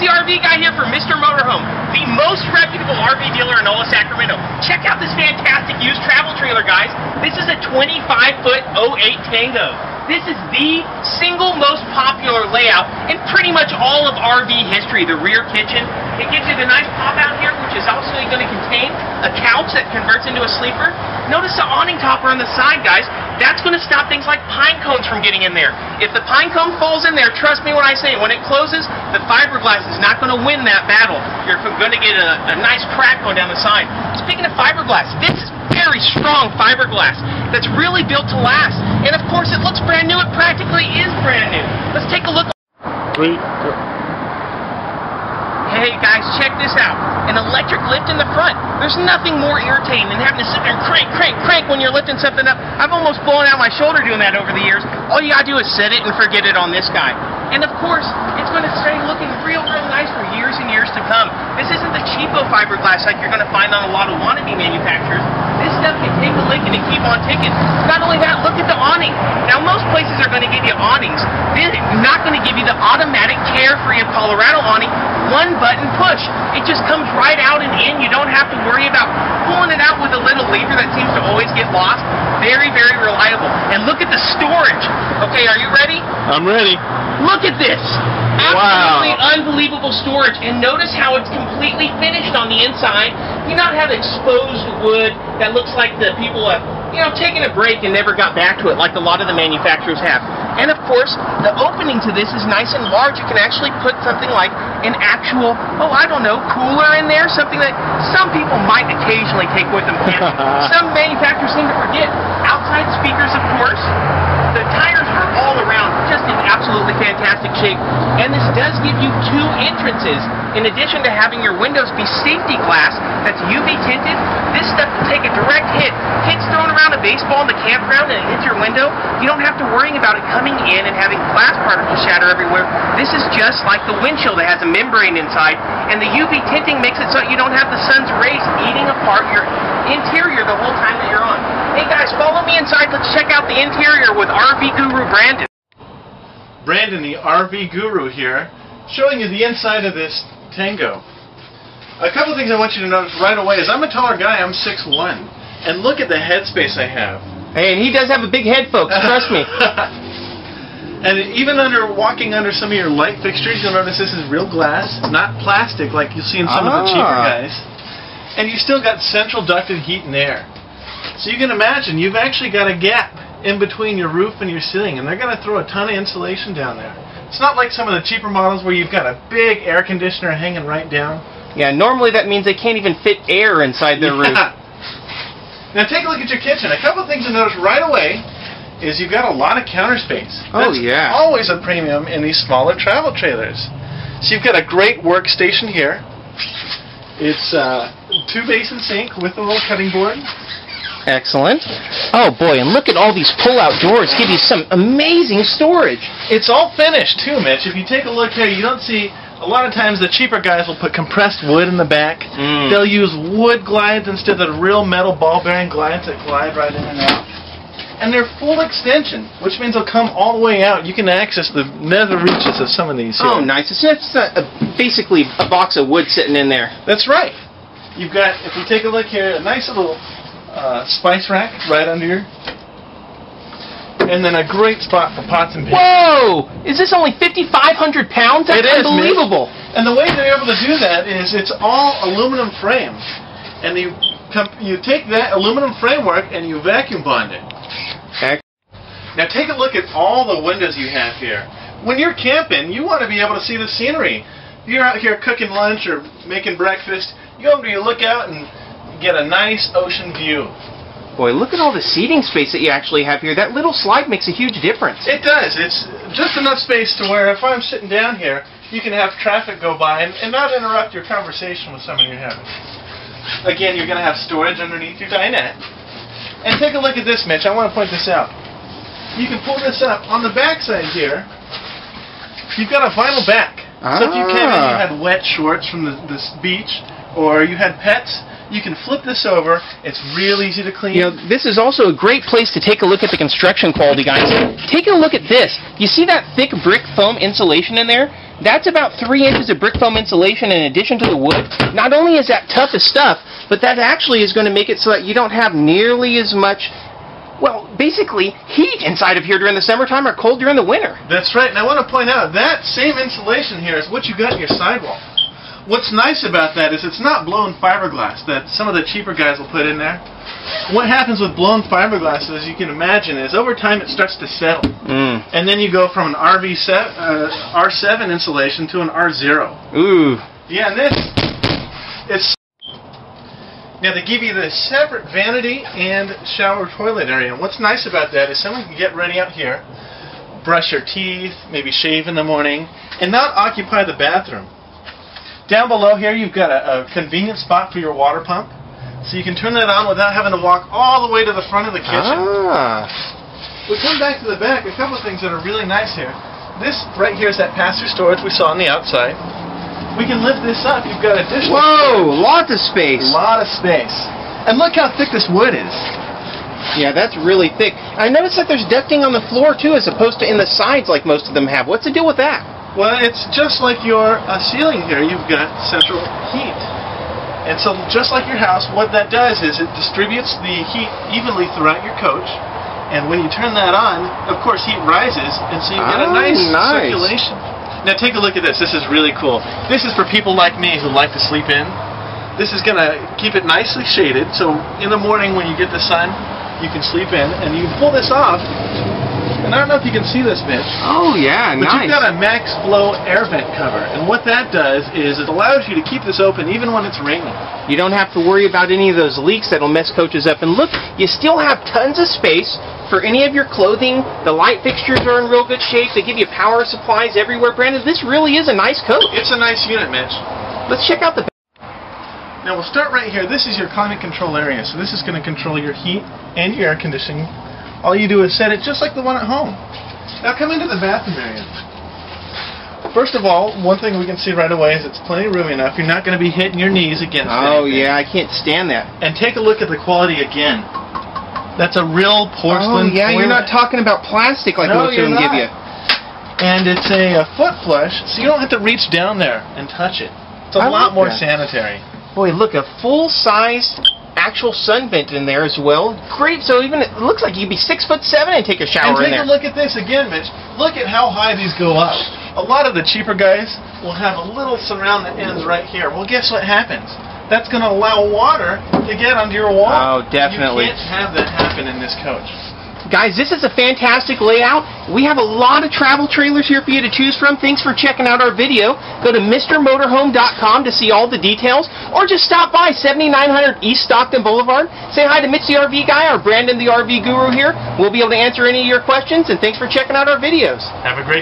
the RV Guy here for Mr. Motorhome, the most reputable RV dealer in all of Sacramento. Check out this fantastic used travel trailer, guys. This is a 25-foot 08 Tango. This is the single most popular layout in pretty much all of RV history, the rear kitchen. It gives you the nice pop-out here, which is also going to contain a couch that converts into a sleeper. Notice the awning topper on the side, guys. That's going to stop things like pine cones from getting in there. If the pine cone falls in there, trust me when I say it, when it closes, the fiberglass is not going to win that battle. You're going to get a nice crack going down the side. Speaking of fiberglass, this is very strong fiberglass that's really built to last. And of course, it looks brand new. It practically is brand new. Let's take a look. Hey guys, check this out. An electric lift in the front. There's nothing more irritating than having to sit there and crank when you're lifting something up. I've almost blown out my shoulder doing that over the years. All you gotta do is set it and forget it on this guy. And of course, it's going to stay looking real nice for years and years to come. This isn't the cheapo fiberglass like you're going to find on a lot of wannabe manufacturers. This stuff can take a licking and keep on ticking. Not only that, look at the awning. Now, most places are going to give you awnings. They're not going to give you the automatic Carefree of Colorado awning, one button push. It just comes right out and in. You don't have to worry about pulling it out with a little lever that seems to always get lost. Very reliable. And look at the storage. Okay, are you ready? I'm ready. Look at this. Absolutely unbelievable storage. And notice how it's completely finished on the inside. You not have exposed wood that looks like the people have, taken a break and never got back to it like a lot of the manufacturers have. And of course, the opening to this is nice and large. You can actually put something like an actual, cooler in there, something that some people might occasionally take with them camping. Some manufacturers seem to forget. Outside speakers, of course. The tires are all around just in absolutely fantastic shape. And this does give you two entrances. In addition to having your windows be safety glass that's UV tinted, this stuff will take a direct hit. Kids throwing around a baseball in the campground and it hits your window, you don't have to worry about it coming in and having glass particles shatter everywhere. This is just like the windshield that has a membrane inside, and the UV tinting makes it so you don't have the sun's rays eating apart your interior the whole time that you're on. Hey guys, follow me inside. Let's check out the interior with RV Guru Brandon. Brandon, the RV Guru here, showing you the inside of this Tango. A couple things I want you to notice right away is I'm a taller guy. I'm 6'1", and look at the headspace I have. Hey, and he does have a big head, folks. Trust me. And even walking under some of your light fixtures, you'll notice this is real glass, not plastic like you'll see in some of the cheaper guys. And you still got central ducted heat and air. So you can imagine you've actually got a gap in between your roof and your ceiling, and they're going to throw a ton of insulation down there. It's not like some of the cheaper models where you've got a big air conditioner hanging right down. Yeah, normally that means they can't even fit air inside their roof. Now take a look at your kitchen. A couple of things to notice right away is you've got a lot of counter space. Oh, yeah. Always a premium in these smaller travel trailers. So you've got a great workstation here. It's two-basin sink with a little cutting board. Excellent. Oh boy, and look at all these pull-out doors. Give you some amazing storage. It's all finished too, Mitch. If you take a look here, you don't see, a lot of times the cheaper guys will put compressed wood in the back. They'll use wood glides instead of real metal ball-bearing glides that glide right in and out. And they're full extension, which means they'll come all the way out. You can access the nether reaches of some of these here. Oh, nice. It's just basically a box of wood sitting in there. That's right. You've got, if we take a look here, a nice little spice rack right under here. And then a great spot for pots and pans. Whoa! Is this only 5,500 pounds? That's unbelievable. Mitch. And the way they're able to do that is it's all aluminum frame. And you take that aluminum framework and you vacuum bond it. Okay. Now take a look at all the windows you have here. When you're camping, you want to be able to see the scenery. You're out here cooking lunch or making breakfast, you go over to your lookout and get a nice ocean view. Boy, look at all the seating space that you actually have here. That little slide makes a huge difference. It does. It's just enough space to where if I'm sitting down here, you can have traffic go by and not interrupt your conversation with someone you're having. Again, you're going to have storage underneath your dinette. And take a look at this, Mitch. I want to point this out. You can pull this up. On the back side here, you've got a vinyl back. So if you came in and you had wet shorts from the beach, or you had pets, you can flip this over. It's real easy to clean. You know, this is also a great place to take a look at the construction quality, guys. Take a look at this. You see that thick brick foam insulation in there? That's about 3 inches of brick foam insulation in addition to the wood. Not only is that tough as stuff, but that actually is going to make it so that you don't have nearly as much, well, basically, heat inside of here during the summertime or cold during the winter. That's right, and I want to point out, that same insulation here is what you got in your sidewall. What's nice about that is it's not blown fiberglass that some of the cheaper guys will put in there. What happens with blown fiberglass, as you can imagine, is over time it starts to settle. And then you go from an R7 insulation to an R0. Ooh. Yeah, and it's... Now they give you the separate vanity and shower toilet area. And what's nice about that is someone can get ready out here, brush their teeth, maybe shave in the morning, and not occupy the bathroom. Down below here you've got a convenient spot for your water pump. So you can turn that on without having to walk all the way to the front of the kitchen. We come back to the back, a couple of things that are really nice here. This right here is that pass-through storage we saw on the outside. We can lift this up. You've got additional storage. Lots of space. A lot of space. And look how thick this wood is. Yeah, that's really thick. I noticed that there's ducting on the floor too, as opposed to in the sides like most of them have. What's the deal with that? Well, it's just like your ceiling here. You've got central heat. And so just like your house, what that does is it distributes the heat evenly throughout your coach. And when you turn that on, of course, heat rises, and so you get a nice circulation. Now take a look at this. This is really cool. This is for people like me who like to sleep in. This is going to keep it nicely shaded, so in the morning when you get the sun, you can sleep in. And you can pull this off. And I don't know if you can see this, Mitch. Oh, yeah, but nice. You've got a max flow air vent cover. And what that does is it allows you to keep this open even when it's raining. You don't have to worry about any of those leaks that'll mess coaches up. And look, you still have tons of space for any of your clothing. The light fixtures are in real good shape. They give you power supplies everywhere. Brandon, this really is a nice coach. It's a nice unit, Mitch. Let's check out the... Now we'll start right here. This is your climate control area. So this is going to control your heat and your air conditioning. All you do is set it just like the one at home. Now come into the bathroom area. First of all, one thing we can see right away is it's plenty roomy enough. You're not going to be hitting your knees against it. Oh, yeah, I can't stand that. And take a look at the quality again. That's a real porcelain toilet. You're not talking about plastic like most of them give you. And it's a foot flush, so you don't have to reach down there and touch it. It's a lot more sanitary. Boy, look, a full-size actual sun vent in there as well. Great, so even it looks like you'd be 6'7" and take a shower in there. And take a look at this again, Mitch. Look at how high these go up. A lot of the cheaper guys will have a little surround that ends right here. Well, guess what happens? That's going to allow water to get under your wall. Oh, definitely. You can't have that happen in this coach. Guys, this is a fantastic layout. We have a lot of travel trailers here for you to choose from. Thanks for checking out our video. Go to MrMotorhome.com to see all the details, or just stop by 7900 East Stockton Boulevard. Say hi to Mitch the Rv Guy or Brandon the RV Guru here. We'll be able to answer any of your questions, and thanks for checking out our videos. Have a great